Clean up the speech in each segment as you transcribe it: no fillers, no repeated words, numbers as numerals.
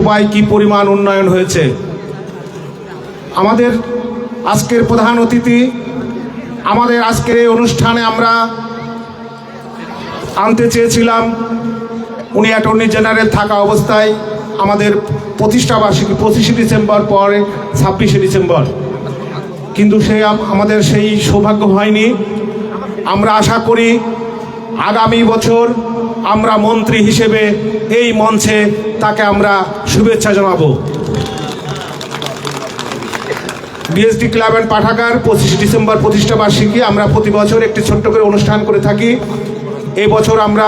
শৈলকুপায় কি পরিমাণ উন্নয়ন হয়েছে। আমাদের আজকের প্রধান অতিথি, আমাদের আজকের এই অনুষ্ঠানে আমরা আনতে চেয়েছিলাম, উনি অ্যাটর্নি জেনারেল থাকা অবস্থায় আমাদের প্রতিষ্ঠাবার্ষিকী 25শে ডিসেম্বর পরে 26শে ডিসেম্বর, কিন্তু আমাদের সেই সৌভাগ্য হয়নি। আমরা আশা করি আগামী বছর আমরা মন্ত্রী হিসেবে এই মঞ্চে তাকে আমরা শুভেচ্ছা জানাবো। বিএসডি ক্লাব অ্যান্ড পাঠাগার 25শে ডিসেম্বর প্রতিষ্ঠাবার্ষিকী আমরা প্রতি বছর একটি ছোট্ট করে অনুষ্ঠান করে থাকি। এই বছর আমরা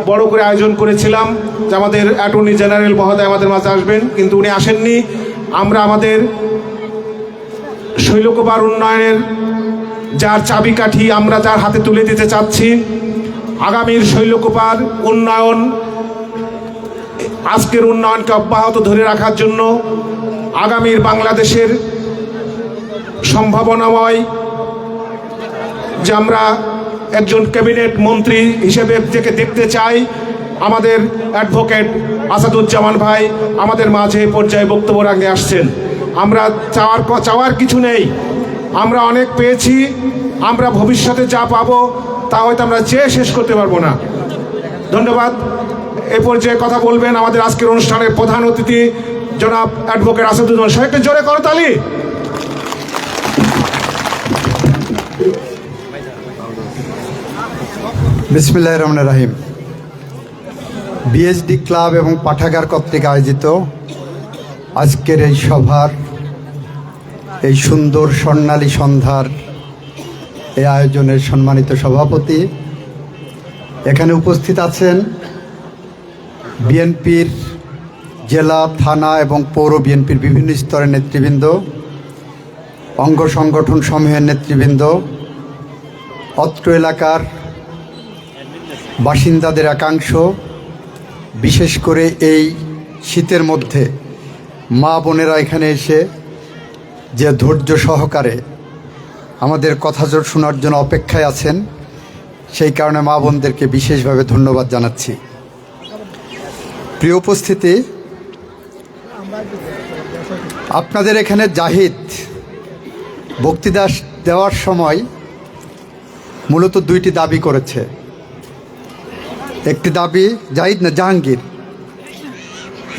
বড় করে আয়োজন করেছিলাম যে আমাদের অ্যাটর্নি জেনারেল মহোদয় আমাদের মাঝে আসবেন, কিন্তু উনি আসেননি। আমরা আমাদের শৈলকুপার উন্নয়নের যার চাবিকাঠি আমরা যার হাতে তুলে দিতে চাচ্ছি, আগামীর শৈলকুপার উন্নয়ন, আজকের উন্নয়নকে অব্যাহত ধরে রাখার জন্য আগামীর বাংলাদেশের সম্ভাবনাময় যে আমরা একজন ক্যাবিনেট মন্ত্রী হিসেবে থেকে দেখতে চাই, আমাদের অ্যাডভোকেট আসাদুজ্জামান ভাই আমাদের মাঝে পর্যায়ে বক্তব্য রাখতে আসছেন। আমরা চাওয়ার কিছু নেই, আমরা অনেক পেয়েছি। আমরা ভবিষ্যতে যা পাবো তা হয়তো আমরা চেয়ে শেষ করতে পারবো না। ধন্যবাদ। এ পর্যায়ে কথা বলবেন আমাদের আজকের অনুষ্ঠানের প্রধান অতিথি জনাব অ্যাডভোকেট আসাদুজ্জামান। সবাইকে জোরে করতালি। বিসমিল্লাহির রহমানির রহিম। বিএসডি ক্লাব এবং পাঠাগার কর্তৃক আয়োজিত আজকের এই সভার, এই সুন্দর স্বর্ণালী সন্ধ্যার এই আয়োজনের সম্মানিত সভাপতি, এখানে উপস্থিত আছেন বিএনপির জেলা, থানা এবং পৌর বিএনপির বিভিন্ন স্তরের নেতৃবৃন্দ, অঙ্গ সংগঠন সমূহের নেতৃবৃন্দ, অত্র এলাকার বাসিন্দাদের একাংশ, বিশেষ করে এই শীতের মধ্যে মা বোনেরা এখানে এসে যে ধৈর্য সহকারে আমাদের কথা শোনার জন্য অপেক্ষায় আছেন, সেই কারণে মা বোনদেরকে বিশেষভাবে ধন্যবাদ জানাচ্ছি। প্রিয় উপস্থিতি, আপনাদের এখানে জাহিদ বক্তৃতা দেওয়ার সময় মূলত দুইটি দাবি করেছে। একটি দাবি, জাহিদ না জাহাঙ্গীর,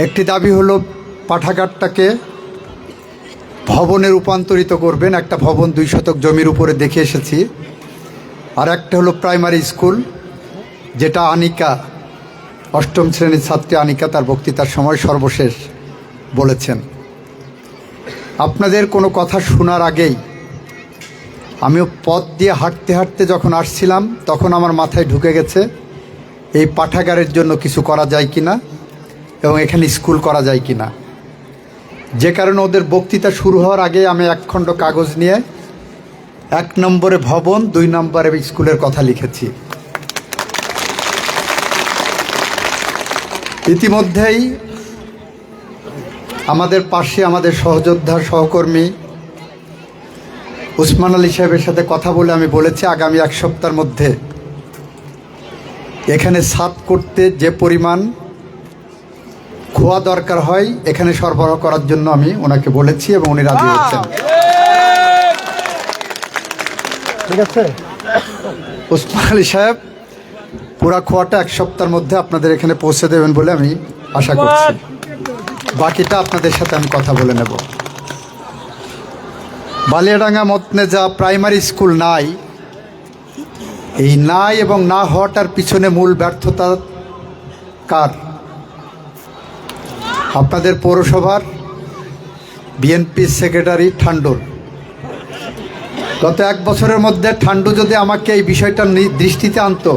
একটি দাবি হলো পাঠাগারটাকে ভবনে রূপান্তরিত করবেন, একটা ভবন 2 শতক জমির উপরে দেখে এসেছি। আর একটা হলো প্রাইমারি স্কুল, যেটা আনিকা, 8ম শ্রেণীর ছাত্রী আনিকা তার বক্তৃতার সময় সর্বশেষ বলেছেন। আপনাদের কোনো কথা শোনার আগেই আমিও পথ দিয়ে হাঁটতে হাঁটতে যখন আসছিলাম, তখন আমার মাথায় ঢুকে গেছে এই পাঠাগারের জন্য কিছু করা যায় কিনা এবং এখানে স্কুল করা যায় কিনা। যে কারণে ওদের বক্তৃতা শুরু হওয়ার আগে আমি 1 খণ্ড কাগজ নিয়ে 1 নম্বরে ভবন, 2 নম্বরে স্কুলের কথা লিখেছি। ইতিমধ্যেই আমাদের পাশে আমাদের সহযোদ্ধা সহকর্মী উসমান আলী সাহেবের সাথে কথা বলে আমি বলেছি আগামী 1 সপ্তাহের মধ্যে এখানে ছাদ করতে যে পরিমাণ খোয়া দরকার হয় এখানে সরবরাহ করার জন্য আমি ওনাকে বলেছি এবং উনি রাজি হচ্ছেন। ঠিক আছে, উসমান আলী সাহেব পুরা খোয়াটা 1 সপ্তাহের মধ্যে আপনাদের এখানে পৌঁছে দেবেন বলে আমি আশা করছি। বাকিটা আপনাদের সাথে আমি কথা বলে নেব। বালিয়াডাঙ্গা মতনেজা প্রাইমারি স্কুল নাই, এই নাই এবং না হওয়াটার পিছনে মূল ব্যর্থতা কার? আপনাদের পৌরসভার বিএনপি সেক্রেটারি ঠান্ডুর। গত 1 বছরের মধ্যে ঠান্ডু যদি আমাকে এই বিষয়টা দৃষ্টিতে আনতো,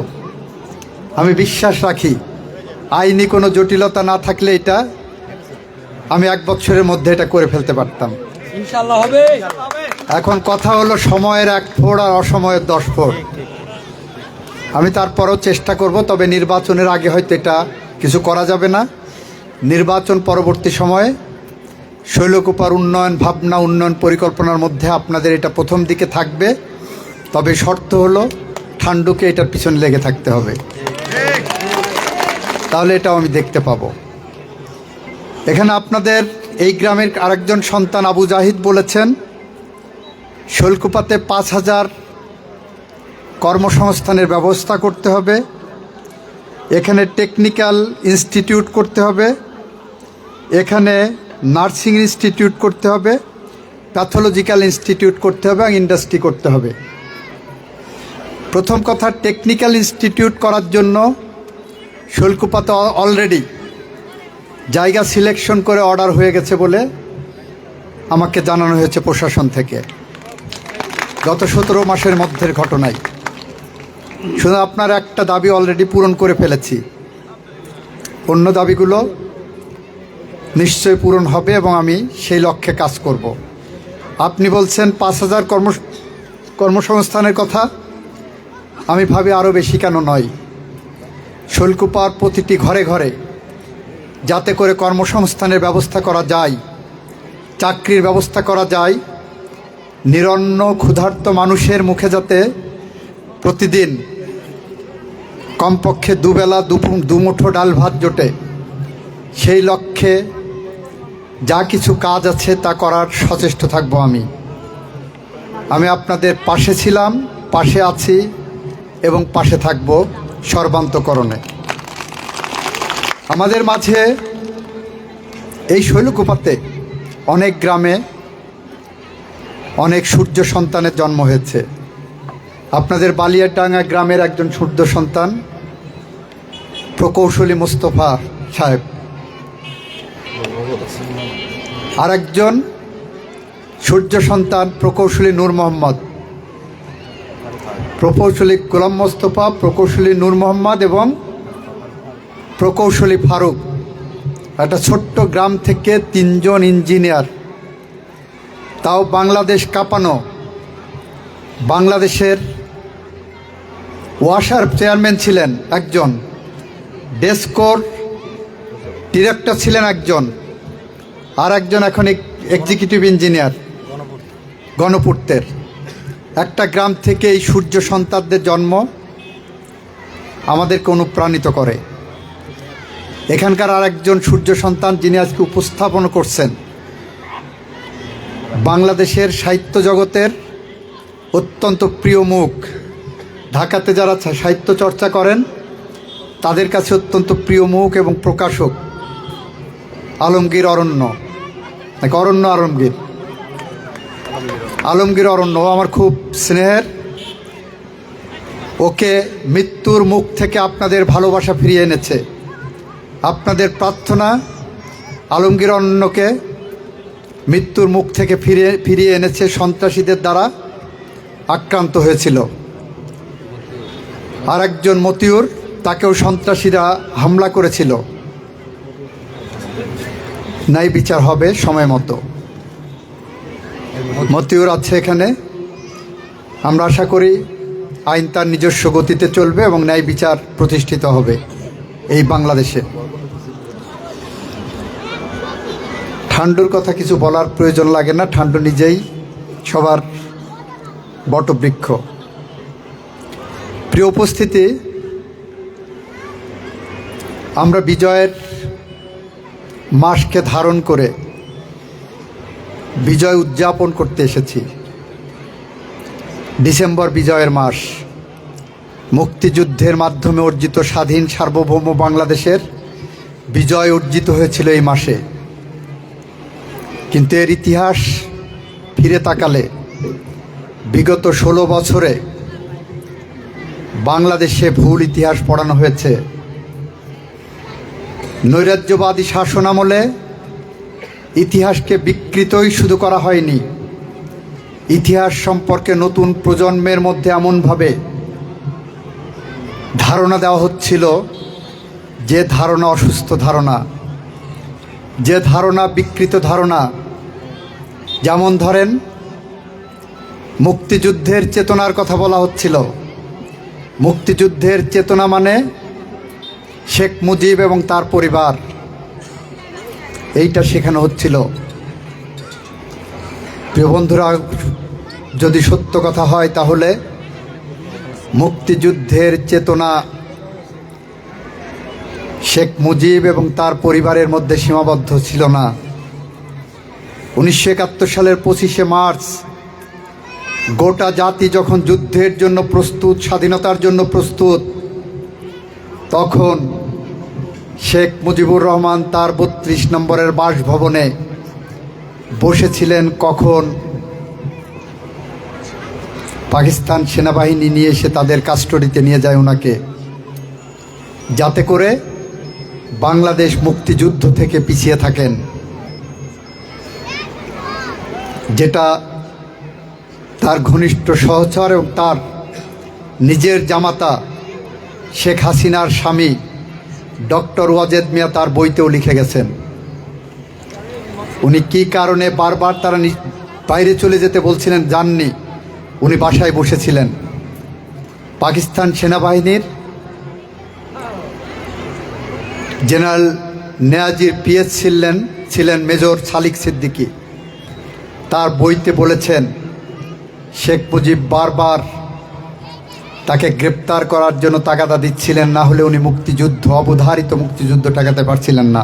আমি বিশ্বাস রাখি আইনি কোনো জটিলতা না থাকলে এটা আমি 1 বছরের মধ্যে এটা করে ফেলতে পারতাম। ইনশাআল্লাহ হবে। এখন কথা হলো সময়ের 1 ফোঁড় আর অসময়ের 10 ফোঁড়। আমি তারপরেও চেষ্টা করব, তবে নির্বাচনের আগে হয়তো এটা কিছু করা যাবে না। নির্বাচন পরবর্তী সময়ে শৈলকুপার উন্নয়ন ভাবনা, উন্নয়ন পরিকল্পনার মধ্যে আপনাদের এটা প্রথম দিকে থাকবে, তবে শর্ত হলো ঠান্ডুকে এটার পিছনে লেগে থাকতে হবে, তাহলে এটাও আমি দেখতে পাবো। এখানে আপনাদের এই গ্রামের আরেকজন সন্তান আবু জাহিদ বলেছেন শৈলকুপাতে 5,000 কর্মসংস্থানের ব্যবস্থা করতে হবে, এখানে টেকনিক্যাল ইনস্টিটিউট করতে হবে, এখানে নার্সিং ইনস্টিটিউট করতে হবে, প্যাথোলজিক্যাল ইনস্টিটিউট করতে হবে এবং ইন্ডাস্ট্রি করতে হবে। প্রথম কথা, টেকনিক্যাল ইনস্টিটিউট করার জন্য শৈলকুপাতে অলরেডি জায়গা সিলেকশন করে অর্ডার হয়ে গেছে বলে আমাকে জানানো হয়েছে প্রশাসন থেকে, গত 17 মাসের মধ্যের ঘটনায়। শুধু আপনার একটা দাবি অলরেডি পূরণ করে ফেলেছি, অন্য দাবিগুলো নিশ্চয় পূরণ হবে এবং আমি সেই লক্ষ্যে কাজ করব। আপনি বলছেন 5,000 কর্মসংস্থানের কথা, আমি ভাবি আরও বেশি কেন নয়। শৈলকুপার প্রতিটি ঘরে ঘরে যাতে করে কর্মসংস্থানের ব্যবস্থা করা যায়, চাকরির ব্যবস্থা করা যায়, নিরন্ন ক্ষুধার্ত মানুষের মুখে যাতে প্রতিদিন কমপক্ষে দুবেলা দুমুঠো ডাল ভাত জোটে, সেই লক্ষ্যে যা কিছু কাজ আছে তা করার সচেষ্ট থাকব। আমি আপনাদের পাশে ছিলাম, পাশে আছি এবং পাশে থাকব সর্বান্তকরণে। আমাদের মাঝে এই শৈলকুপাতে অনেক গ্রামে অনেক সূর্য সন্তানের জন্ম হয়েছে। আপনাদের বালিয়াডাঙ্গা গ্রামের একজন সূর্য সন্তান প্রকৌশলী মোস্তফা সাহেব, আর একজন সূর্য সন্তান প্রকৌশলী নূর মোহাম্মদ, প্রকৌশলী গোলাম মোস্তফা, প্রকৌশলী নূর মোহাম্মদ এবং প্রকৌশলী ফারুক। একটা ছোট্ট গ্রাম থেকে 3 জন ইঞ্জিনিয়ার, তাও বাংলাদেশ কাঁপানো, বাংলাদেশের ওয়াসার চেয়ারম্যান ছিলেন একজন, ডেস্কোর ডিরেক্টর ছিলেন একজন, আর একজন এখন এক্সিকিউটিভ ইঞ্জিনিয়ার গণপূর্তের। একটা গ্রাম থেকে এই সূর্য সন্তানদের জন্ম আমাদেরকে অনুপ্রাণিত করে। এখানকার আর একজন সূর্য সন্তান যিনি আজকে উপস্থাপন করছেন, বাংলাদেশের সাহিত্য জগতের অত্যন্ত প্রিয় মুখ, ঢাকাতে যারা সাহিত্য চর্চা করেন তাদের কাছে অত্যন্ত প্রিয় মুখ এবং প্রকাশক আলমগীর অরণ্য, নাকি অরণ্য আলমগীর, আলমগীর অরণ্য আমার খুব স্নেহের। ওকে মৃত্যুর মুখ থেকে আপনাদের ভালোবাসা ফিরিয়ে এনেছে। আপনাদের প্রার্থনা আলমগীর অরণ্যকে মৃত্যুর মুখ থেকে ফিরিয়ে এনেছে। সন্ত্রাসীদের দ্বারা আক্রান্ত হয়েছিল। আর একজন মতিউর, তাকেও সন্ত্রাসীরা হামলা করেছিল। ন্যায় বিচার হবে সময় মতো। মতিউর আছে এখানে, আমরা আশা করি আইন তার নিজস্ব গতিতে চলবে এবং ন্যায় বিচার প্রতিষ্ঠিত হবে এই বাংলাদেশে। ঠান্ডুর কথা কিছু বলার প্রয়োজন লাগে না, ঠান্ডু নিজেই সবার বটবৃক্ষ। প্রিয় উপস্থিতি, আমরা বিজয়ের মাসকে ধারণ করে বিজয় উদযাপন করতে এসেছি। ডিসেম্বর বিজয়ের মাস, মুক্তিযুদ্ধের মাধ্যমে অর্জিত স্বাধীন সার্বভৌম বাংলাদেশের বিজয় অর্জিত হয়েছিল এই মাসে। কিন্তু এর ইতিহাস ফিরে তাকালে বিগত 16 বছরে বাংলাদেশে ভুল ইতিহাস পড়ানো হয়েছে। নৈরাজ্যবাদী শাসন আমলে ইতিহাসকে বিকৃতই শুধু করা হয়নি, ইতিহাস সম্পর্কে নতুন প্রজন্মের মধ্যে এমনভাবে ধারণা দেওয়া হচ্ছিল যে ধারণা অসুস্থ ধারণা, যে ধারণা বিকৃত ধারণা। যেমন ধরেন, মুক্তিযুদ্ধের চেতনার কথা বলা হচ্ছিল। মুক্তিযুদ্ধের চেতনা মানে শেখ মুজিব এবং তার পরিবার, এইটা শেখানো হচ্ছিল। প্রিয় বন্ধুরা, যদি সত্য কথা হয় তাহলে মুক্তিযুদ্ধের চেতনা শেখ মুজিব এবং তার পরিবারের মধ্যে সীমাবদ্ধ ছিল না। 1971 সালের 25শে মার্চ গোটা জাতি যখন যুদ্ধের জন্য প্রস্তুত, স্বাধীনতার জন্য প্রস্তুত, তখন শেখ মুজিবুর রহমান তার 32 নম্বরের বাসভবনে বসেছিলেন কখন পাকিস্তান সেনাবাহিনী নিয়ে এসে তাদের কাস্টডিতে নিয়ে যায় ওনাকে, যাতে করে বাংলাদেশ মুক্তিযুদ্ধ থেকে পিছিয়ে থাকেন। যেটা তার ঘনিষ্ঠ সহচর এবং তার নিজের জামাতা শেখ হাসিনার স্বামী ডক্টর ওয়াজেদ মিয়া তার বইতেও লিখে গেছেন। উনি কী কারণে বারবার তারা বাইরে চলে যেতে বলছিলেন, যাননি, উনি বাসায় বসেছিলেন। পাকিস্তান সেনাবাহিনীর জেনারেল নেয়াজির পিএস ছিলেন মেজর সালিক সিদ্দিকী। তার বইতে বলেছেন শেখ মুজিব বারবার তাকে গ্রেপ্তার করার জন্য তাগাদা দিচ্ছিলেন, না হলে উনি মুক্তিযুদ্ধ, অবধারিত মুক্তিযুদ্ধ ঠেকাতে পারছিলেন না।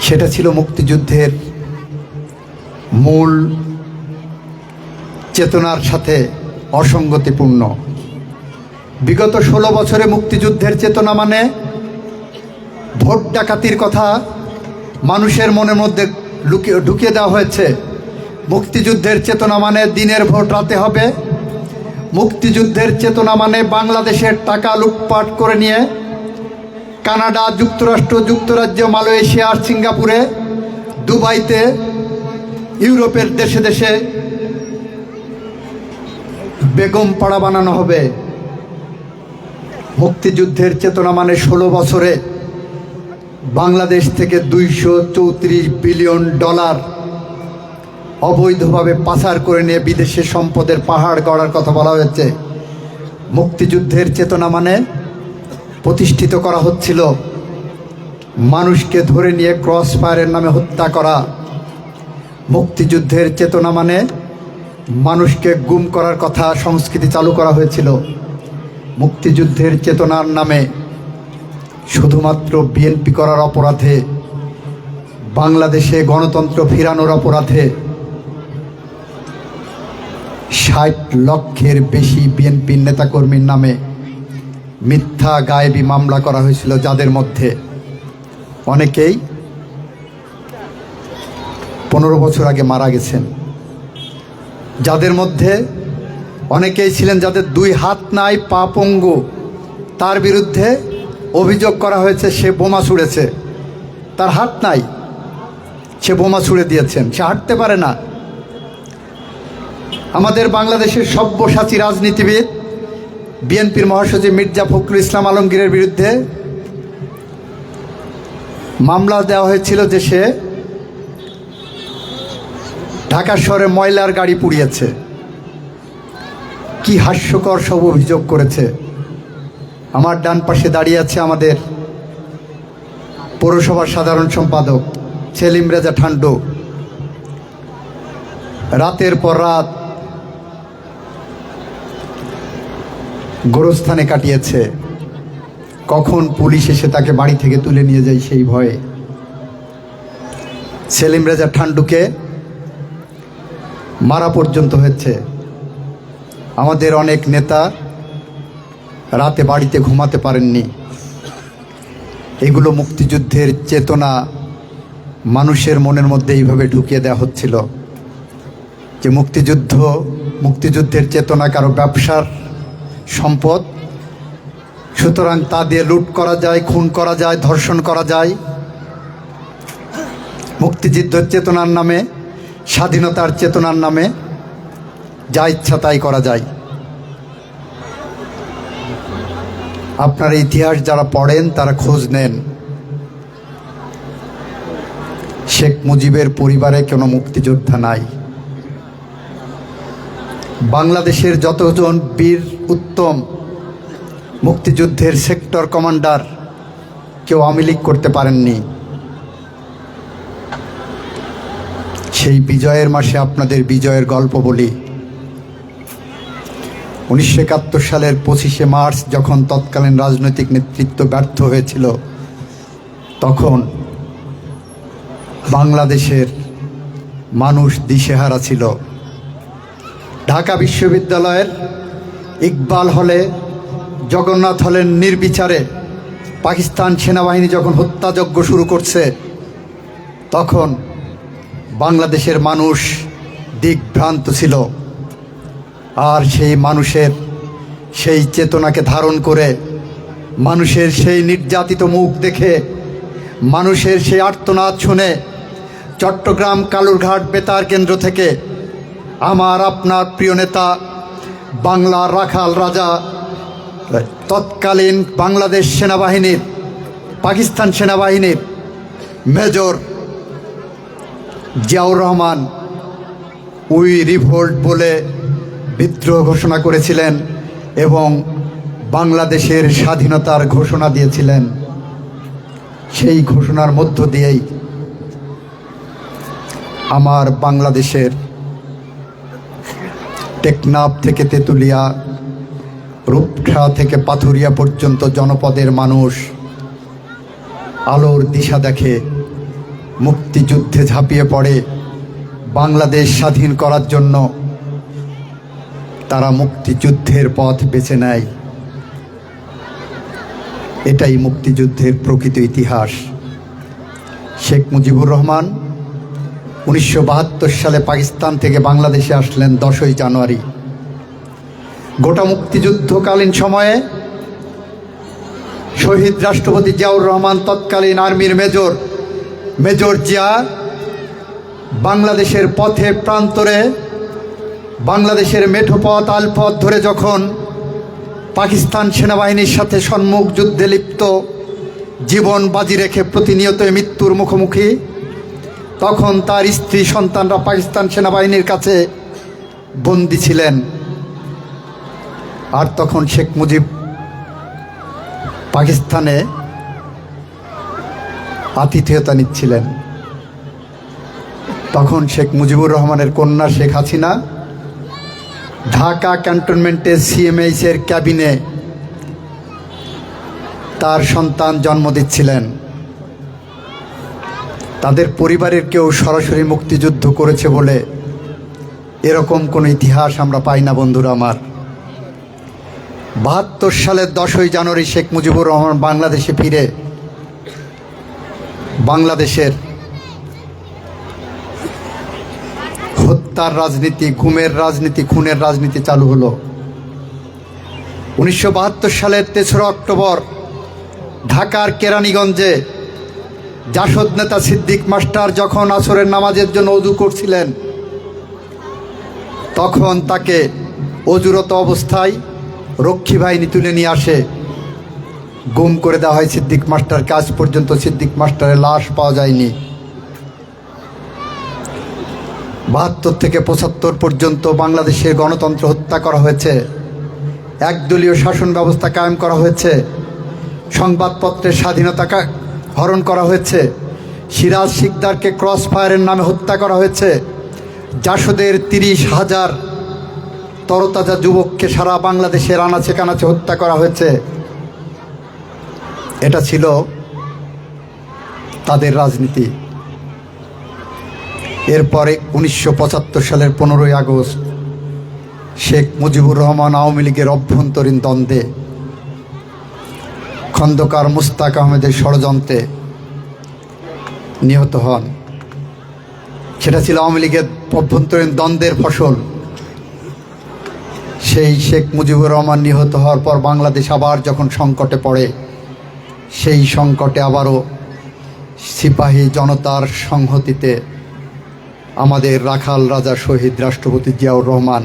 সেটা ছিল মুক্তিযুদ্ধের মূল চেতনার সাথে অসঙ্গতিপূর্ণ। বিগত 16 বছরে মুক্তিযুদ্ধের চেতনা মানে ভোট ডাকাতির কথা মানুষের মনের মধ্যে ঢুকিয়ে দেওয়া হয়েছে। মুক্তিযুদ্ধের চেতনা মানে দিনের ভোট রাতে হবে। মুক্তিযুদ্ধের চেতনা মানে বাংলাদেশের টাকা লুটপাট করে নিয়ে কানাডা, যুক্তরাষ্ট্র, যুক্তরাজ্য, মালয়েশিয়া, সিঙ্গাপুরে, দুবাইতে, ইউরোপের দেশে দেশে বেগম পাড়া বানানো হবে। মুক্তিযুদ্ধের চেতনা মানে 16 বছরে বাংলাদেশ থেকে $234 বিলিয়ন অবৈধভাবে পাচার করে নিয়ে বিদেশে সম্পদের পাহাড় গড়ার কথা বলা হয়েছে। মুক্তিযুদ্ধের চেতনা মানে প্রতিষ্ঠিত করা হচ্ছিল মানুষকে ধরে নিয়ে ক্রস ফায়ারের নামে হত্যা করা। মুক্তিযুদ্ধের চেতনা মানে মানুষকে গুম করার কথা সংস্কৃতি চালু করা হয়েছিল। মুক্তিযুদ্ধের চেতনার নামে শুধুমাত্র বিএনপি করার অপরাধে, বাংলাদেশে গণতন্ত্র ফিরানোর অপরাধে 60 লক্ষের বেশি বিএনপির নেতাকর্মীর নামে মিথ্যা গায়েবী মামলা করা হয়েছিল, যাদের মধ্যে অনেকেই 15 বছর আগে মারা গেছেন। যাদের মধ্যে অনেকেই ছিলেন যাদের 2 হাত নাই, পা পঙ্গু, তার বিরুদ্ধে অভিযোগ করা হয়েছে সে বোমা ছুঁড়েছে। তার হাত নাই, সে বোমা ছুঁড়ে দিয়েছেন, সে হাঁটতে পারে না। আমাদের বাংলাদেশের সব্যসাচী রাজনীতিবিদ বিএনপির মহাসচিব মির্জা ফখরুল ইসলাম আলমগীরের বিরুদ্ধে মামলা দেওয়া হয়েছিল যে সে ঢাকা শহরে ময়লার গাড়ি পুড়িয়েছে। কি হাস্যকর সব অভিযোগ করেছে। আমার ডান পাশে দাঁড়িয়ে আছে আমাদের পৌরসভার সাধারণ সম্পাদক সেলিম রেজা ঠান্ডু। রাতের পর রাত গোরস্থানে কাটিয়েছে, কখন পুলিশ এসে তাকে বাড়ি থেকে তুলে নিয়ে যায় সেই ভয়ে। সেলিম রেজা ঠান্ডুকে মারা পর্যন্ত হয়েছে। আমাদের অনেক নেতা রাতে বাড়িতে ঘুমাতে পারেননি। এগুলো মুক্তিযুদ্ধের চেতনা মানুষের মনের মধ্যে এইভাবে ঢুকিয়ে দেওয়া হচ্ছিল যে মুক্তিযুদ্ধের চেতনা কারো ব্যবসার সম্পদ, সুতরাং তা দিয়ে লুট করা যায়, খুন করা যায়, ধর্ষণ করা যায়। মুক্তিযুদ্ধের চেতনার নামে, স্বাধীনতার চেতনার নামে যা ইচ্ছা তাই করা যায়। আপনারা ইতিহাস যারা পড়েন তারা খোঁজ নেন, শেখ মুজিবের পরিবারে কোনো মুক্তিযোদ্ধা নাই। বাংলাদেশের যতজন বীর উত্তম মুক্তিযুদ্ধের সেক্টর কমান্ডার কেউ আওয়ামী লীগ করতে পারেননি। সেই বিজয়ের মাসে আপনাদের বিজয়ের গল্প বলি। 1971 সালের 25শে মার্চ যখন তৎকালীন রাজনৈতিক নেতৃত্ব ব্যর্থ হয়েছিল, তখন বাংলাদেশের মানুষ দিশেহারা ছিল। ঢাকা বিশ্ববিদ্যালয়ের ইকবাল হলে, জগন্নাথ হলের নির্বিচারে পাকিস্তান সেনাবাহিনী যখন হত্যাযজ্ঞ শুরু করছে, তখন বাংলাদেশের মানুষ দিকভ্রান্ত ছিল। আর সেই মানুষের সেই চেতনাকে ধারণ করে, মানুষের সেই নির্যাতিত মুখ দেখে, মানুষের সেই আর্তনাদ শুনে চট্টগ্রাম কালুরঘাট বেতার কেন্দ্র থেকে আমার আপনার প্রিয় নেতা, বাংলার রাখাল রাজা, তৎকালীন বাংলাদেশ সেনাবাহিনীর, পাকিস্তান সেনাবাহিনীর major Ziaur Rahman we revolt বলে বিদ্রোহ ঘোষণা করেছিলেন এবং বাংলাদেশের স্বাধীনতার ঘোষণা দিয়েছিলেন। সেই ঘোষণার মধ্য দিয়েই আমার বাংলাদেশের টেকনাফ থেকে তেঁতুলিয়া, রূপসা থেকে পাথুরিয়া পর্যন্ত জনপদের মানুষ আলোর দিশা দেখে, মুক্তিযুদ্ধে ঝাঁপিয়ে পড়ে। বাংলাদেশ স্বাধীন করার জন্য তারা মুক্তিযুদ্ধের পথ বেছে নেয়। এটাই মুক্তিযুদ্ধের প্রকৃত ইতিহাস। শেখ মুজিবুর রহমান 1972 সালে পাকিস্তান থেকে বাংলাদেশে আসলেন 10ই জানুয়ারি। গোটা মুক্তিযুদ্ধকালীন সময়ে শহীদ রাষ্ট্রপতি জিয়াউর রহমান, তৎকালীন আর্মির মেজর জিয়া বাংলাদেশের পথে প্রান্তরে, বাংলাদেশের মেঠোপথ আলপথ ধরে যখন পাকিস্তান সেনাবাহিনীর সাথে সম্মুখ যুদ্ধে লিপ্ত, জীবন বাজি রেখে প্রতিনিয়ত মৃত্যুর মুখোমুখি, তখন তার স্ত্রী সন্তানরা পাকিস্তান সেনাবাহিনীর কাছে বন্দী ছিলেন। আর তখন শেখ মুজিব পাকিস্তানে আতিথেয়তা নিচ্ছিলেন। তখন শেখ মুজিবুর রহমানের কন্যা শেখ হাসিনা ঢাকা ক্যান্টনমেন্টের সিএমএইচের ক্যাবিনে তার সন্তান জন্ম দিচ্ছিলেন। তাদের পরিবারের কেউ সরাসরি মুক্তিযুদ্ধ করেছে বলে এরকম কোনো ইতিহাস আমরা পাই না বন্ধুরা আমার। 72 সালের 10ই জানুয়ারি শেখ মুজিবুর রহমান বাংলাদেশে ফিরে বাংলাদেশের হত্যার রাজনীতি, গুমের রাজনীতি, খুনের রাজনীতি চালু হলো। 1972 সালের 3রা অক্টোবর ঢাকার কেরানীগঞ্জে জাসদ নেতা সিদ্দিক মাস্টার যখন আসরের নামাজের জন্য ওযু করছিলেন, তখন তাকে অজুরত অবস্থায় রক্ষী বাহিনী তুলে নিয়ে আসে, গুম করে দেওয়া হয় সিদ্দিক মাস্টারকে। আজ পর্যন্ত সিদ্দিক মাস্টারের লাশ পাওয়া যায়নি। 72 থেকে 75 পর্যন্ত বাংলাদেশের গণতন্ত্র হত্যা করা হয়েছে, একদলীয় শাসন ব্যবস্থা কায়েম করা হয়েছে, সংবাদপত্রের স্বাধীনতা হরণ করা হয়েছে, সিরাজ শিকদারকে ক্রস ফায়ারের নামে হত্যা করা হয়েছে, জাসদের 30,000 তরতাজা যুবককে সারা বাংলাদেশের আনাচে কানাচে হত্যা করা হয়েছে। এটা ছিল তাদের রাজনীতি। এরপরে 1975 সালের 15ই আগস্ট শেখ মুজিবুর রহমান আওয়ামী লীগের অভ্যন্তরীণ দ্বন্দ্বে খন্দকার মুস্তাক আহমেদের ষড়যন্ত্রে নিহত হন। সেটা ছিল আওয়ামী লীগের অভ্যন্তরীণ দ্বন্দ্বের ফসল। সেই শেখ মুজিবুর রহমান নিহত হওয়ার পর বাংলাদেশ আবার যখন সংকটে পড়ে, সেই সংকটে আবারও সিপাহী জনতার সংহতিতে আমাদের রাখাল রাজা শহীদ রাষ্ট্রপতি জিয়াউর রহমান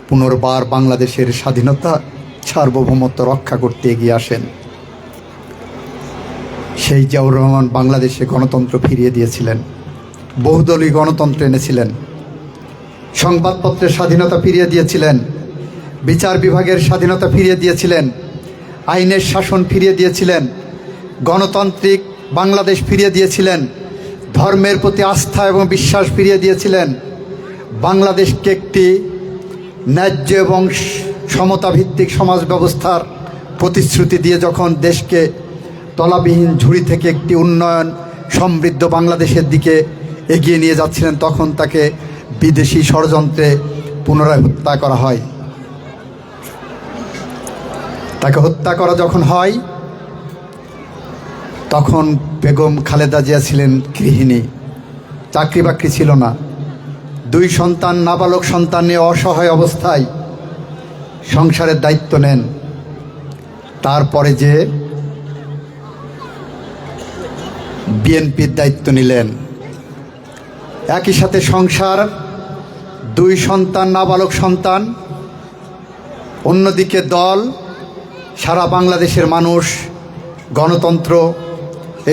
পুনর্বার বাংলাদেশের স্বাধীনতা, সার্বভৌমত্ব রক্ষা করতে এগিয়ে আসেন। সেই জিয়াউর রহমান বাংলাদেশে গণতন্ত্র ফিরিয়ে দিয়েছিলেন, বহুদলীয় গণতন্ত্র এনেছিলেন, সংবাদপত্রের স্বাধীনতা ফিরিয়ে দিয়েছিলেন, বিচার বিভাগের স্বাধীনতা ফিরিয়ে দিয়েছিলেন, আইনের শাসন ফিরিয়ে দিয়েছিলেন, গণতান্ত্রিক বাংলাদেশ ফিরিয়ে দিয়েছিলেন, ধর্মের প্রতি আস্থা এবং বিশ্বাস ফিরিয়ে দিয়েছিলেন, বাংলাদেশকে একটি ন্যায্য এবং সমতাভিত্তিক সমাজ ব্যবস্থার প্রতিশ্রুতি দিয়ে যখন দেশকে তলাবিহীন ঝুড়ি থেকে একটি উন্নয়ন সমৃদ্ধ বাংলাদেশের দিকে এগিয়ে নিয়ে যাচ্ছিলেন, তখন তাকে বিদেশি ষড়যন্ত্রে পুনরায় হত্যা করা হয়। তাকে হত্যা করা যখন হয়, তখন বেগম খালেদা জিয়া ছিলেন গৃহিণী, চাকরি বাকরি ছিল না। 2 সন্তান, নাবালক সন্তান নিয়ে অসহায় অবস্থায় সংসারের দায়িত্ব নেন। তারপরে যে বিএনপির দায়িত্ব নিলেন, একই সাথে সংসার, 2 সন্তান, নাবালক সন্তান, অন্যদিকে দল, সারা বাংলাদেশের মানুষ, গণতন্ত্র,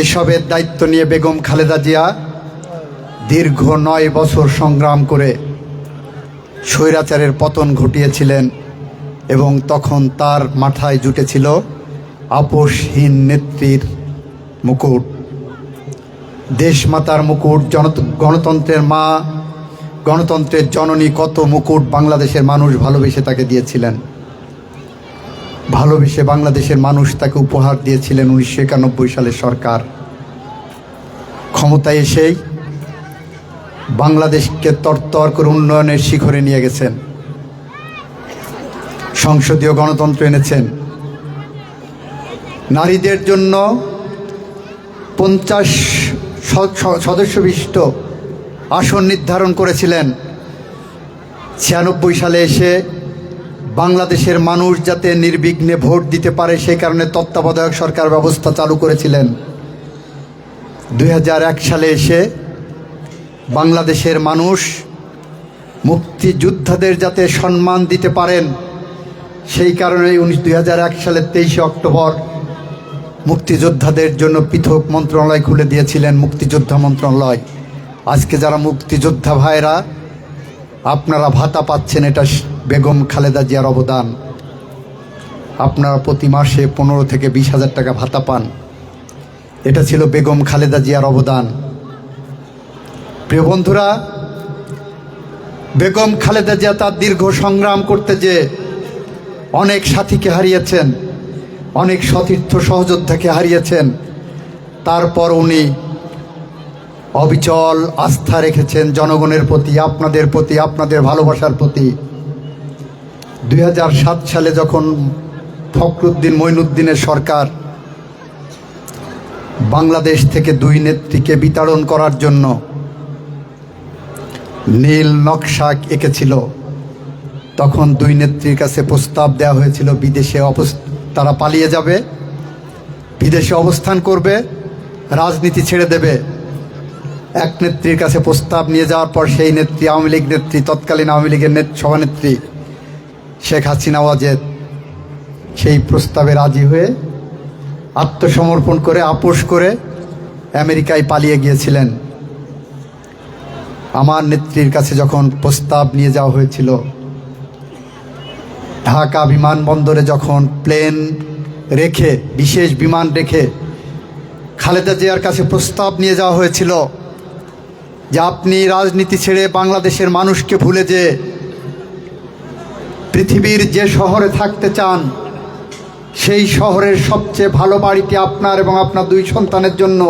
এসবের দায়িত্ব নিয়ে বেগম খালেদা জিয়া দীর্ঘ 9 বছর সংগ্রাম করে স্বৈরাচারের পতন ঘটিয়েছিলেন এবং তখন তার মাথায় জুটেছিল আপোষহীন নেত্রীর মুকুট, দেশমাতার মুকুট, গণতন্ত্রের মা, গণতন্ত্রের জননী, কত মুকুট বাংলাদেশের মানুষ ভালোবেসে তাকে দিয়েছিলেন। ভালোবেসে বাংলাদেশের মানুষ তাকে উপহার দিয়েছিলেন 1991 সালের সরকার। ক্ষমতায় এসেই বাংলাদেশকে তরতর করে উন্নয়নের শিখরে নিয়ে গেছেন, সংসদীয় গণতন্ত্র এনেছেন, নারীদের জন্য 50 সদস্য বিশিষ্ট আসন নির্ধারণ করেছিলেন। 96 সালে এসে বাংলাদেশের মানুষ যাতে নির্বিঘ্নে ভোট দিতে পারে সেই কারণে তত্ত্বাবধায়ক সরকার ব্যবস্থা চালু করেছিলেন। 2001 সালে এসে বাংলাদেশের মানুষ মুক্তিযোদ্ধাদের যাতে সম্মান দিতে পারেন সেই কারণে 2001 সালের 23 অক্টোবর মুক্তিযোদ্ধাদের জন্য পৃথক মন্ত্রণালয় খুলে দিয়েছিলেন, মুক্তিযোদ্ধা মন্ত্রণালয়। আজকে যারা মুক্তিযোদ্ধা ভাইরা আপনারা ভাতা পাচ্ছেন, এটা বেগম খালেদা জিয়ার অবদান। আপনারা প্রতি মাসে 15 থেকে 20 হাজার টাকা ভাতা পান, এটা ছিল বেগম খালেদা জিয়ার অবদান। প্রিয় বন্ধুরা, বেগম খালেদা জিয়া তার দীর্ঘ সংগ্রাম করতে যে অনেক সাথীকে হারিয়েছেন, অনেক সতীর্থ সহযোদ্ধাকে হারিয়েছেন, তারপর উনি অবিচল আস্থা রেখেছেন জনগণের প্রতি, আপনাদের প্রতি, আপনাদের ভালোবাসার প্রতি। 2007 সালে যখন ফখরুদ্দিন মঈনুদ্দিনের সরকার বাংলাদেশ থেকে 2 নেত্রীকে বিতাড়ন করার জন্য নীল নকশা এঁকেছিল, তখন 2 নেত্রীর কাছে প্রস্তাব দেওয়া হয়েছিল বিদেশে তারা পালিয়ে যাবে, বিদেশে অবস্থান করবে, রাজনীতি ছেড়ে দেবে। এক নেত্রীর কাছে প্রস্তাব নিয়ে যাওয়ার পর সেই নেত্রী, আওয়ামী লীগ নেত্রী, তৎকালীন আওয়ামী লীগের সভানেত্রী শেখ হাসিনা ওয়াজেদ, সেই প্রস্তাবে রাজি হয়ে আত্মসমর্পণ করে, আপোষ করে আমেরিকায় পালিয়ে গিয়েছিলেন। আমার নেত্রীর কাছে যখন প্রস্তাব নিয়ে যাওয়া হয়েছিল, ঢাকা বিমানবন্দরে যখন প্লেন রেখে, বিশেষ বিমান রেখে খালেদা জিয়ার কাছে প্রস্তাব নিয়ে যাওয়া হয়েছিল যে আপনি রাজনীতি ছেড়ে বাংলাদেশের মানুষকে ভুলে যে পৃথিবীর যে শহরে থাকতে চান সেই শহরের সবচেয়ে ভালো বাড়িটি আপনার এবং আপনার 2 সন্তানের জন্য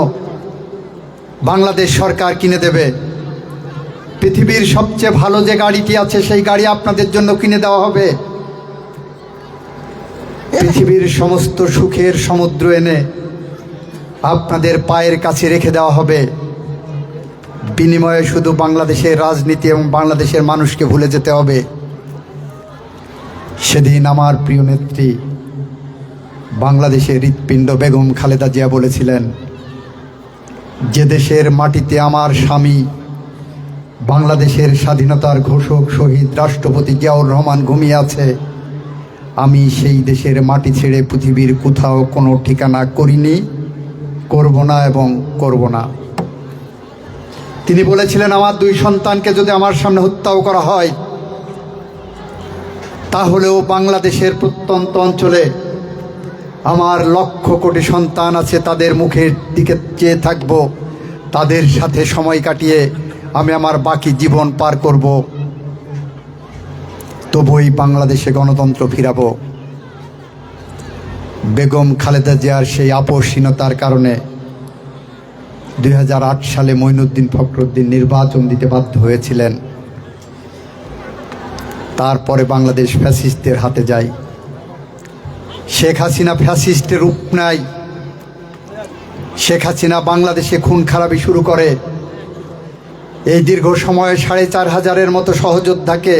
বাংলাদেশ সরকার কিনে দেবে। পৃথিবীর সবচেয়ে ভালো যে গাড়িটি আছে সেই গাড়ি আপনাদের জন্য কিনে দেওয়া হবে। পৃথিবীর সমস্ত সুখের সমুদ্র এনে আপনাদের পায়ের কাছে রেখে দেওয়া হবে, বিনিময়ে শুধু বাংলাদেশের রাজনীতি এবং বাংলাদেশের মানুষকে ভুলে যেতে হবে। সেদিন আমার প্রিয় নেত্রী, বাংলাদেশের হৃৎপিণ্ড বেগম খালেদা জিয়া বলেছিলেন, যে দেশের মাটিতে আমার স্বামী বাংলাদেশের স্বাধীনতার ঘোষক শহীদ রাষ্ট্রপতি জিয়াউর রহমান ঘুমিয়ে আছে, আমি সেই দেশের মাটি ছেড়ে পৃথিবীর কোথাও কোনো ঠিকানা করিনি, করব না এবং করব না। তিনি বলেছিলেন, আমার 2 সন্তানকে যদি আমার সামনে হত্যাও করা হয় তাহলেও বাংলাদেশের প্রত্যন্ত অঞ্চলে আমার লক্ষ কোটি সন্তান আছে, তাদের মুখের দিকে চেয়ে থাকব, তাদের সাথে সময় কাটিয়ে আমি আমার বাকি জীবন পার করব। তবুই বাংলাদেশে গণতন্ত্র ফিরাবো। বেগম খালেদা জিয়ার সেই আপোষহীনতার কারণে 2008 সালে মঈনুদ্দিন ফখরুদ্দিন নির্বাচন দিতে বাধ্য হয়েছিলেন। তারপরে বাংলাদেশ ফ্যাসিস্টদের হাতে যায়। শেখ হাসিনা ফ্যাসিস্টের রূপ নেয়। শেখ হাসিনা বাংলাদেশে খুন খারাপি শুরু করে। এই দীর্ঘ সময়ে 4500-এর মতো সহযোদ্ধাকে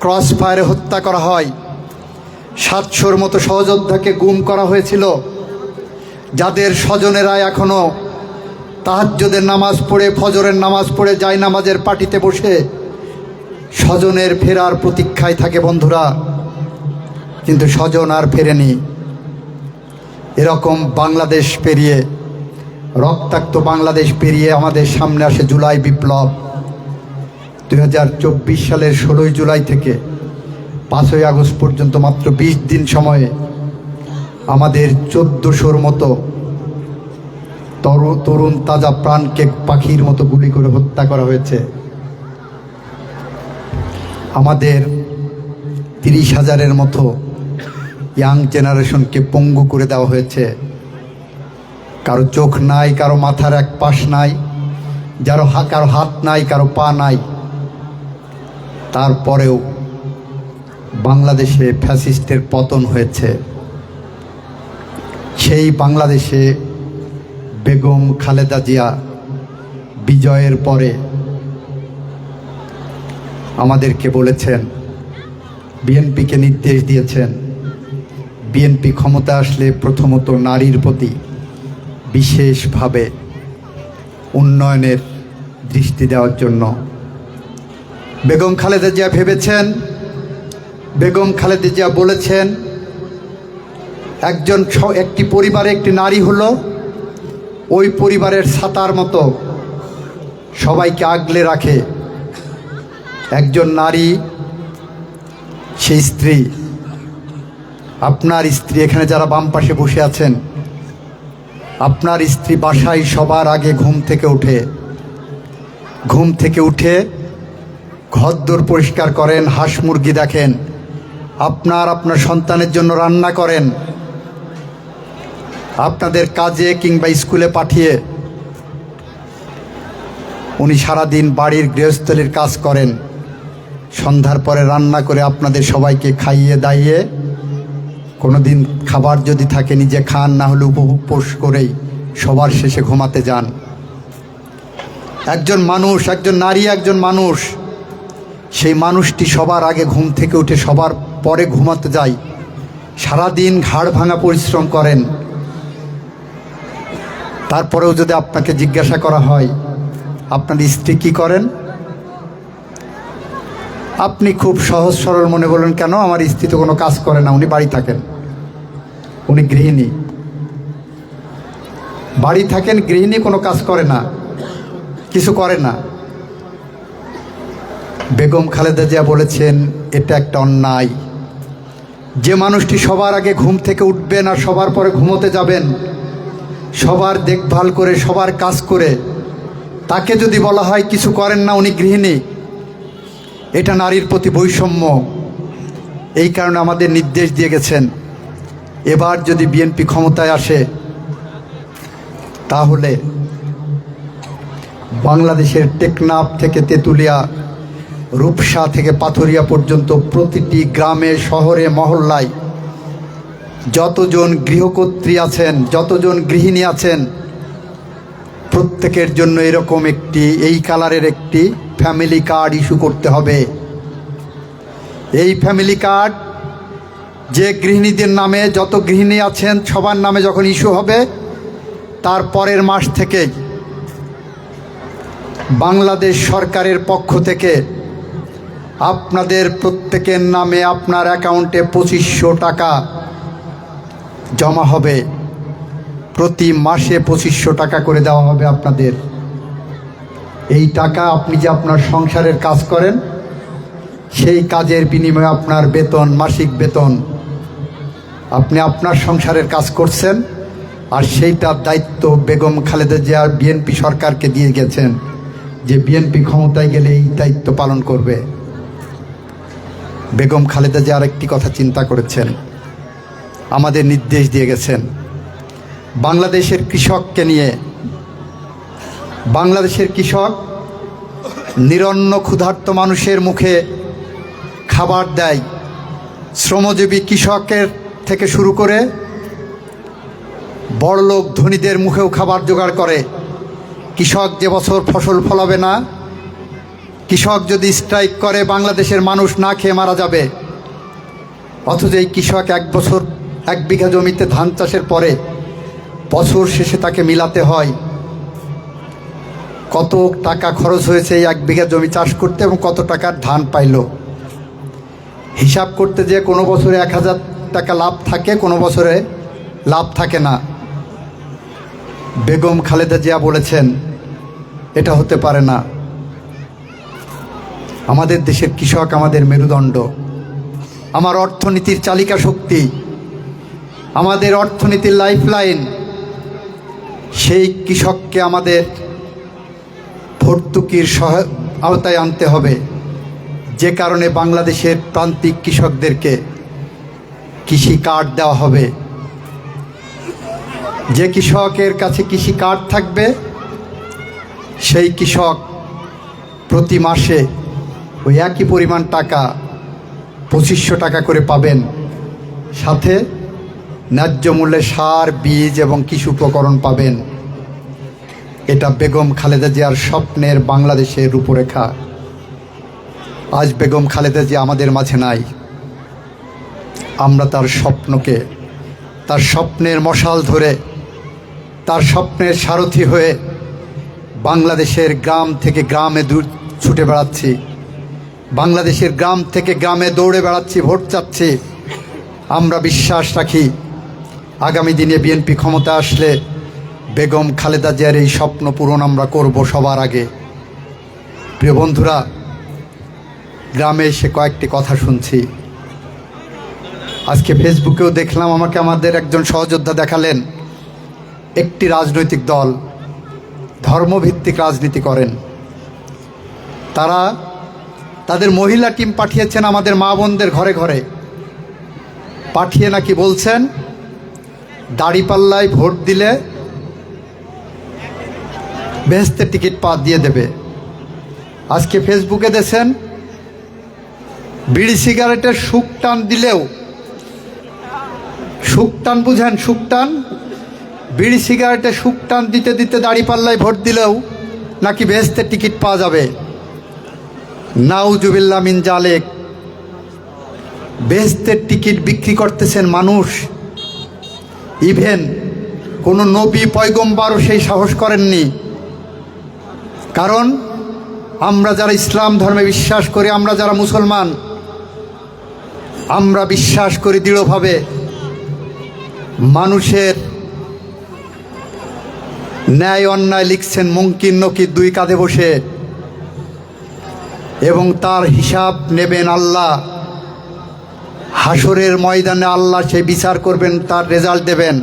ক্রস ফায়ারে হত্যা করা হয়। 700-র মতো সহযোদ্ধাকে গুম করা হয়েছিল, যাদের স্বজনেরা এখনও তাহাজ্জুদের নামাজ পড়ে, ফজরের নামাজ পড়ে, যায় নামাজের পাটিতে বসে স্বজনের ফেরার প্রতীক্ষায় থাকে বন্ধুরা, কিন্তু স্বজন আর ফেরেনি। এরকম বাংলাদেশ পেরিয়ে, রক্তাক্ত বাংলাদেশ পেরিয়ে আমাদের সামনে আসে জুলাই বিপ্লব। 2024 সালের 16 জুলাই থেকে 5ই আগস্ট পর্যন্ত মাত্র 20 দিন সময়ে আমাদের 1400-র মতো তরুণ তাজা প্রাণকে পাখির মতো গুলি করে হত্যা করা হয়েছে। আমাদের 30,000-এর মতো ইয়াং জেনারেশনকে পঙ্গু করে দেওয়া হয়েছে। কারো চোখ নাই, কারো মাথার এক পাশ নাই, কারো হাত নাই, কারো পা নাই। তারপরেও বাংলাদেশে ফ্যাসিস্টের পতন হয়েছে। সেই বাংলাদেশে বেগম খালেদা জিয়া বিজয়ের পরে আমাদেরকে বলেছেন, বিএনপিকে নির্দেশ দিয়েছেন, বিএনপি ক্ষমতা আসলে প্রথমত নারীর প্রতি বিশেষভাবে উন্নয়নের দৃষ্টি দেওয়ার জন্য। বেগম খালেদা জিয়া ভেবেছেন, বেগম খালেদা জিয়া বলেছেন, একটি পরিবারে একটি নারী হলো ওই পরিবারের ছাতার মতো, সবাইকে আগলে রাখে। একজন নারী, সেই স্ত্রী, আপনার স্ত্রী, এখানে যারা বাম পাশে বসে আছেন, আপনার স্ত্রী বাসায় সবার আগে ঘুম থেকে উঠে ঘরদোর পরিষ্কার করেন, হাঁস মুরগি দেখেন, আপনার সন্তানের জন্য রান্না করেন, আপনাদের কাজে কিংবা স্কুলে পাঠিয়ে উনি সারাদিন বাড়ির গৃহস্থলীর কাজ করেন। সন্ধ্যার পরে রান্না করে আপনাদের সবাইকে খাইয়ে দাইয়ে, কোনো দিন খাবার যদি থাকে নিজে খান, না হলে উপোস করেই সবার শেষে ঘুমাতে যান। একজন মানুষ, একজন নারী, একজন মানুষ, সেই মানুষটি সবার আগে ঘুম থেকে উঠে সবার পরে ঘুমাতে যায়। সারাদিন ঘাড় ভাঙা পরিশ্রম করেন। তারপরেও যদি আপনাকে জিজ্ঞাসা করা হয় আপনার স্ত্রী কি করেন, আপনি খুব সহজ সরল মনে বলেন, কেন আমার স্ত্রী তো কোনো কাজ করে না, উনি বাড়ি থাকেন, উনি গৃহিণী, বাড়ি থাকেন, গৃহিণী, কোনো কাজ করে না, কিছু করে না। বেগম খালেদা জিয়া বলেছেন এটা একটা অন্যায়। যে মানুষটি সবার আগে ঘুম থেকে উঠবেন আর সবার পরে ঘুমোতে যাবেন, সবার দেখভাল করে, সবার কাজ করে, তাকে যদি বলা হয় কিছু করেন না, উনি গৃহিণী, এটা নারীর প্রতি বৈষম্য। এই কারণে আমাদের নির্দেশ দিয়ে গেছেন, এবার যদি বিএনপি ক্ষমতায় আসে তাহলে বাংলাদেশের টেকনাফ থেকে তেঁতুলিয়া, রূপসা থেকে পাথুরিয়া পর্যন্ত প্রতিটি গ্রামে, শহরে, মহল্লায় যতজন গৃহকর্ত্রী আছেন, যতজন গৃহিণী আছেন, প্রত্যেকের জন্য এরকম একটি, এই কালারের একটি ফ্যামিলি কার্ড ইস্যু করতে হবে। এই ফ্যামিলি কার্ড যে গৃহিণীদের নামে, যত গৃহিণী আছেন সবার নামে যখন ইস্যু হবে, তার পরের মাস থেকে বাংলাদেশ সরকারের পক্ষ থেকে আপনাদের প্রত্যেকের নামে আপনার অ্যাকাউন্টে 2500 টাকা জমা হবে। প্রতি মাসে 2500 টাকা করে দেওয়া হবে আপনাদের। এই টাকা আপনি যে আপনার সংসারের কাজ করেন, সেই কাজের বিনিময়ে আপনার বেতন, মাসিক বেতন, আপনি আপনার সংসারের কাজ করছেন, আর সেইটার দায়িত্ব বেগম খালেদা জিয়া বিএনপি সরকারকে দিয়ে গেছেন যে বিএনপি ক্ষমতায় গেলে এই দায়িত্ব পালন করবে। বেগম খালেদা জিয়া আরেকটি কথা চিন্তা করেছেন, আমাদের নির্দেশ দিয়ে গেছেন বাংলাদেশের কৃষককে নিয়ে। বাংলাদেশের কৃষক নিরন্ন ক্ষুধার্ত মানুষের মুখে খাবার দেয়, শ্রমজীবী কৃষকের থেকে শুরু করে বড়লোক ধনীদের মুখেও খাবার জোগাড় করে। কৃষক যে বছর ফসল ফলাবে না, কৃষক যদি স্ট্রাইক করে বাংলাদেশের মানুষ না খেয়ে মারা যাবে। অথচ এই কৃষক 1 বছর 1 বিঘা জমিতে ধান চাষের পরে বছর শেষে তাকে মিলাতে হয় কত টাকা খরচ হয়েছে এই 1 বিঘা জমি চাষ করতে এবং কত টাকার ধান পাইল। হিসাব করতে যে কোনো বছরে 1000 টাকা লাভ থাকে, কোনো বছরে লাভ থাকে না। বেগম খালেদা জিয়া বলেছেন এটা হতে পারে না। আমাদের দেশের কৃষক আমাদের মেরুদণ্ড, আমার অর্থনীতির চালিকা শক্তি, আমাদের অর্থনীতির লাইফলাইন। সেই কৃষককে আমাদের ভর্তুকির আওতায় আনতে হবে, যে কারণে বাংলাদেশের প্রান্তিক কৃষকদেরকে কৃষি কার্ড দেওয়া হবে। যে কৃষকের কাছে কৃষি কার্ড থাকবে সেই কৃষক প্রতি মাসে ওই একই পরিমাণ টাকা 2500 টাকা করে পাবেন, সাথে ন্যায্য মূল্যে সার, বীজ এবং কৃষি উপকরণ পাবেন। এটা বেগম খালেদা জিয়ার স্বপ্নের বাংলাদেশের রূপরেখা। আজ বেগম খালেদা জিয়া আমাদের মাঝে নাই। আমরা তার স্বপ্নকে, তার স্বপ্নের মশাল ধরে, তার স্বপ্নের সারথি হয়ে বাংলাদেশের গ্রাম থেকে গ্রামে ছুটে বেড়াচ্ছি, বাংলাদেশের গ্রাম থেকে গ্রামে দৌড়ে বেড়াচ্ছি, ভোট চাচ্ছি। আমরা বিশ্বাস রাখি আগামী দিনে বিএনপি ক্ষমতা আসলে বেগম খালেদা জিয়ার এই স্বপ্ন পূরণ আমরা করব সবার আগে। প্রিয় বন্ধুরা, গ্রামে এসে কয়েকটি কথা শুনছি। আজকে ফেসবুকেও দেখলাম, আমাকে আমাদের একজন সহযোদ্ধা দেখালেন, একটি রাজনৈতিক দল ধর্মভিত্তিক রাজনীতি করেন। তারা তাদের মহিলা টিম পাঠিয়েছেন আমাদের মা বোনদের ঘরে ঘরে, পাঠিয়ে নাকি বলছেন দাড়িপাল্লায় ভোট দিলে বেহেশতের টিকিট দিয়ে দেবে। আজকে ফেসবুকে দেখছেন বিড়ি সিগারেটের শুকটান দিলেও, শুকটান বুঝেন, শুকটান, বিড়ি সিগারেটের শুকটান দিতে দিতে দাড়িপাল্লায় ভোট দিলেও নাকি বেহেশতের টিকিট পাওয়া যাবে। নাউজুবিল্লাহ মিন জালেক। বেহেশতের টিকিট বিক্রি করতেছেন মানুষ। ইভেন কোনো নবী পয়গম্বরও সেই সাহস করেননি। কারণ আমরা যারা ইসলাম ধর্মে বিশ্বাস করি, আমরা যারা মুসলমান, আমরা বিশ্বাস করি দৃঢ়ভাবে মানুষের ন্যায় অন্যায় লিখছেন মুনকির নকির 2 কাঁধে বসে, এবং তার হিসাব নেবেন আল্লাহ। হাসরের ময়দানে আল্লাহ সেই বিচার করবেন, তার রেজাল্ট দেবেন,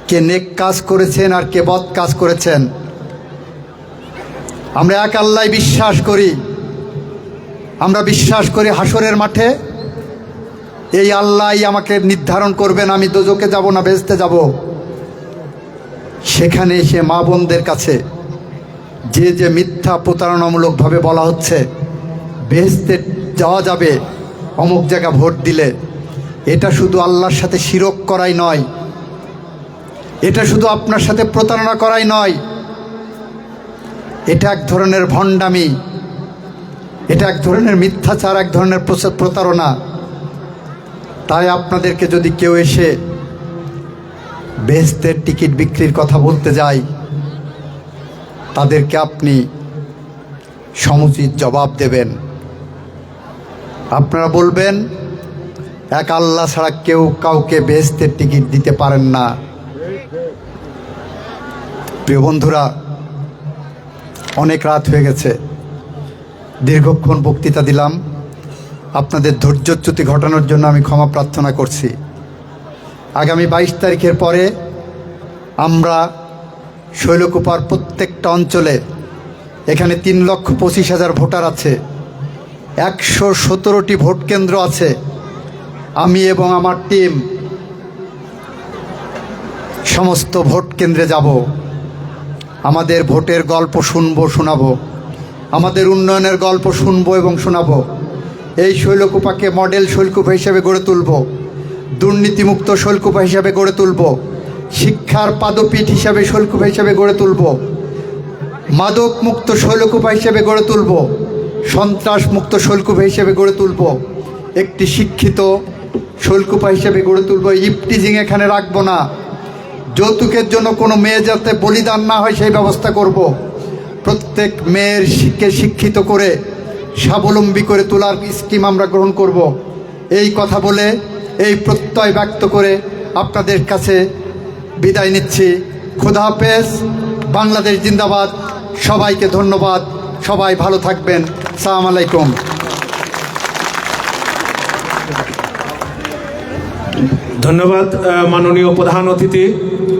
কে নেক কাজ করেছেন আর কে বদ কাজ করেছেন। আমরা এক আল্লাহ বিশ্বাস করি। আমরা বিশ্বাস করি হাসরের মাঠে এই আল্লাহই আমাকে নির্ধারণ করবেন আমি দোজখে যাব না বেহেশতে যাব। সেখানে এসে মা বোনদের কাছে যে মিথ্যা প্রতারণামূলকভাবে বলা হচ্ছে বেহেশতে যাওয়া যাবে অমুক জায়গা ভোট দিলে, এটা শুধু আল্লাহর সাথে শিরক করাই নয়, এটা শুধু আপনার সাথে প্রতারণা করাই নয়, এটা এক ধরনের ভণ্ডামি, এটা এক ধরনের মিথ্যাচার, এক ধরনের প্রতারণা। তাই আপনাদেরকে যদি কেউ এসে বেহেশতের টিকিট বিক্রির কথা বলতে যায়, তাদেরকে আপনি সমুচিত জবাব দেবেন। আপনারা বলবেন এক আল্লাহ ছাড়া কেউ কাউকে বেহেশতের টিকিট দিতে পারেন না। প্রিয় বন্ধুরা, অনেক রাত হয়ে গেছে, দীর্ঘক্ষণ বক্তৃতা দিলাম। আপনাদের ধৈর্যচ্যুতি ঘটানোর জন্য আমি ক্ষমা প্রার্থনা করছি। আগামী 22 তারিখের পরে আমরা শৈলকুপার প্রত্যেকটা অঞ্চলে, এখানে 3,25,000 ভোটার আছে, 117টি ভোট কেন্দ্র আছে। আমি এবং আমার টিম সমস্ত ভোট কেন্দ্রে যাব, আমাদের ভোটের গল্প শুনবো, শোনাবো, আমাদের উন্নয়নের গল্প শুনবো এবং শোনাবো। এই শৈলকুপাকে মডেল শৈলকুপা হিসেবে গড়ে তুলব, দুর্নীতিমুক্ত শৈলকুপা হিসাবে গড়ে তুলব, শিক্ষার পাদপীঠ হিসাবে শৈলকুপা হিসাবে গড়ে তুলব, মাদক মুক্ত শৈলকুপা হিসেবে গড়ে তুলব, সন্ত্রাস মুক্ত শৈলকুপা হিসেবে গড়ে তুলব, একটি শিক্ষিত শৈলকুপা হিসেবে গড়ে তুলব। ইফটিজিং এখানে রাখবো না, যৌতুকের জন্য কোনো মেয়ে যাতে বলিদান না হয় সেই ব্যবস্থা করব। প্রত্যেক মেয়ের শিক্ষিত করে স্বাবলম্বী করে তোলার স্কিম আমরা গ্রহণ করব। এই কথা বলে, এই প্রত্যয় ব্যক্ত করে আপনাদের কাছে বিদায় নিচ্ছি। খোদা হাফেজ, বাংলাদেশ জিন্দাবাদ। সবাইকে ধন্যবাদ, সবাই ভালো থাকবেন। আসসালামু আলাইকুম। ধন্যবাদ মাননীয় প্রধান অতিথি